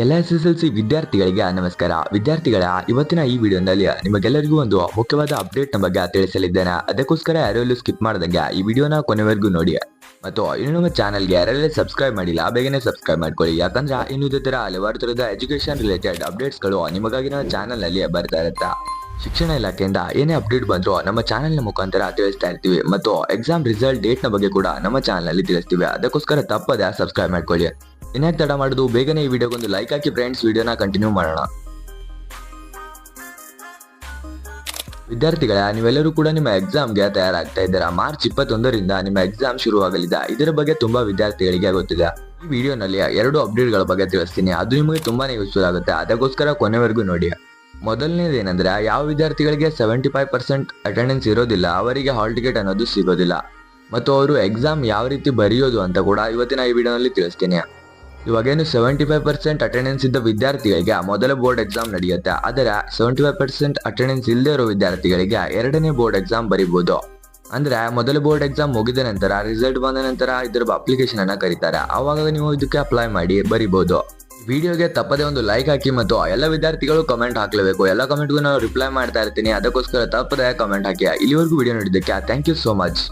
ಎಲ್ಲ SSLC ವಿದ್ಯಾರ್ಥಿಗಳಿಗೆ ನಮಸ್ಕಾರ. ವಿದ್ಯಾರ್ಥಿಗಳ ಇವತ್ತಿನ ಈ ವಿಡಿಯೋನಲ್ಲಿ ನಿಮಗೆಲ್ಲರಿಗೂ ಒಂದು ಮುಖ್ಯವಾದ ಅಪ್ಡೇಟ್ ಬಗ್ಗೆ ತಿಳಿಸಲಿದ್ದೇನೆ. ಅದಕ್ಕೋಸ್ಕರ ಯಾರೆಲ್ಲೂ ಸ್ಕಿಪ್ ಮಾಡದಂಗೆ ಈ ವಿಡಿಯೋನ ಕೊನೆವರೆಗೂ ನೋಡಿ. ಮತ್ತು ಇನ್ನು ನಮ್ಮ ಚಾನಲ್ಗೆ ಯಾರೆಲ್ಲ ಸಬ್ಸ್ಕ್ರೈಬ್ ಮಾಡಿಲ್ಲ ಬೇಗನೆ ಸಬ್ಸ್ಕ್ರೈಬ್ ಮಾಡ್ಕೊಳ್ಳಿ. ಯಾಕಂದ್ರೆ ಇನ್ನು ಇದೇ ತರ ಹಲವಾರು ತರದ ಎಜುಕೇಶನ್ ರಿಲೇಟೆಡ್ ಅಪ್ಡೇಟ್ಸ್ಗಳು ನಿಮಗಾಗಿ ನಮ್ಮ ಚಾನಲ್ ನಲ್ಲಿ ಬರ್ತಾ ಇರುತ್ತೆ. ಶಿಕ್ಷಣ ಇಲಾಖೆಯಿಂದ ಏನೇ ಅಪ್ಡೇಟ್ ಬಂದರೂ ನಮ್ಮ ಚಾನೆಲ್ನ ಮುಖಾಂತರ ತಿಳಿಸ್ತಾ ಇರ್ತೀವಿ. ಮತ್ತು ಎಕ್ಸಾಮ್ ರಿಸಲ್ಟ್ ಡೇಟ್ನ ಬಗ್ಗೆ ಕೂಡ ನಮ್ಮ ಚಾನಲ್ ನಲ್ಲಿ ತಿಳಿಸ್ತೀವಿ. ಅದಕ್ಕೋಸ್ಕರ ತಪ್ಪದೆ ಸಬ್ಸ್ಕ್ರೈಬ್ ಮಾಡ್ಕೊಳ್ಳಿ. ಇನ್ಯಾಕೆ ತಡ ಮಾಡೋದು, ಬೇಗನೆ ಈ ವಿಡಿಯೋಗೊಂದು ಲೈಕ್ ಹಾಕಿ ಫ್ರೆಂಡ್ಸ್. ವಿಡಿಯೋನ ಕಂಟಿನ್ಯೂ ಮಾಡೋಣ. ವಿದ್ಯಾರ್ಥಿಗಳ ನೀವೆಲ್ಲರೂ ಕೂಡ ನಿಮ್ಮ ಎಕ್ಸಾಮ್ಗೆ ತಯಾರಾಗ್ತಾ ಇದ್ದೀರಾ. ಮಾರ್ಚ್ 21ರಿಂದ ನಿಮ್ಮ ಎಕ್ಸಾಮ್ ಶುರುವಾಗಲಿದೆ. ಇದರ ಬಗ್ಗೆ ತುಂಬಾ ವಿದ್ಯಾರ್ಥಿಗಳಿಗೆ ಗೊತ್ತಿದೆ. ಈ ವಿಡಿಯೋನಲ್ಲಿ 2 ಅಪ್ಡೇಟ್ಗಳ ಬಗ್ಗೆ ತಿಳಿಸ್ತೀನಿ. ಅದು ನಿಮಗೆ ತುಂಬಾನೇ ಯೂಸ್ಫುಲ್ ಆಗುತ್ತೆ. ಅದಕ್ಕೋಸ್ಕರ ಕೊನೆವರೆಗೂ ನೋಡಿ. ಮೊದಲನೇದೇನೆಂದ್ರೆ, ಯಾವ ವಿದ್ಯಾರ್ಥಿಗಳಿಗೆ 75% ಅಟೆಂಡೆನ್ಸ್ ಇರೋದಿಲ್ಲ ಅವರಿಗೆ ಹಾಲ್ ಟಿಕೆಟ್ ಅನ್ನೋದು ಸಿಗೋದಿಲ್ಲ. ಮತ್ತು ಅವರು ಎಕ್ಸಾಮ್ ಯಾವ ರೀತಿ ಬರೆಯೋದು ಅಂತ ಕೂಡ ಇವತ್ತಿನ ಈ ವಿಡಿಯೋನಲ್ಲಿ ತಿಳಿಸ್ತೀನಿ. ಇವಾಗೇನು 75% ಅಟೆಂಡೆನ್ಸ್ ಇದ್ದ ವಿದ್ಯಾರ್ಥಿಗಳಿಗೆ ಮೊದಲ ಬೋರ್ಡ್ ಎಕ್ಸಾಮ್ ನಡೆಯುತ್ತೆ. ಆದರೆ 75% ಅಟೆಂಡೆನ್ಸ್ ಇಲ್ಲದೆ ಇರೋ ವಿದ್ಯಾರ್ಥಿಗಳಿಗೆ ಎರಡನೇ ಬೋರ್ಡ್ ಎಕ್ಸಾಮ್ ಬರೀಬಹುದು. ಅಂದ್ರೆ ಮೊದಲ ಬೋರ್ಡ್ ಎಕ್ಸಾಮ್ ಮುಗಿದ ನಂತರ ರಿಸಲ್ಟ್ ಬಂದ ನಂತರ ಇದರ ಅಪ್ಲಿಕೇಶನ್ ಅನ್ನ ಕರೀತಾರೆ. ಆವಾಗ ನೀವು ಇದಕ್ಕೆ ಅಪ್ಲೈ ಮಾಡಿ ಬರೀಬಹುದು. ವಿಡಿಯೋಗೆ ತಪ್ಪದೆ ಒಂದು ಲೈಕ್ ಹಾಕಿ ಮತ್ತು ಎಲ್ಲ ವಿದ್ಯಾರ್ಥಿಗಳು ಕಮೆಂಟ್ ಹಾಕಲೇಬೇಕು. ಎಲ್ಲ ಕಮೆಂಟ್ಗೂ ನಾನು ರಿಪ್ಲೈ ಮಾಡ್ತಾ ಇರ್ತೀನಿ. ಅದಕ್ಕೋಸ್ಕರ ತಪ್ಪದೆ ಕಮೆಂಟ್ ಹಾಕಿ. ಇಲ್ಲಿವರೆಗೂ ವಿಡಿಯೋ ನೋಡಿದ್ದಕ್ಕೆ ಥ್ಯಾಂಕ್ ಯು ಸೋ ಮಚ್.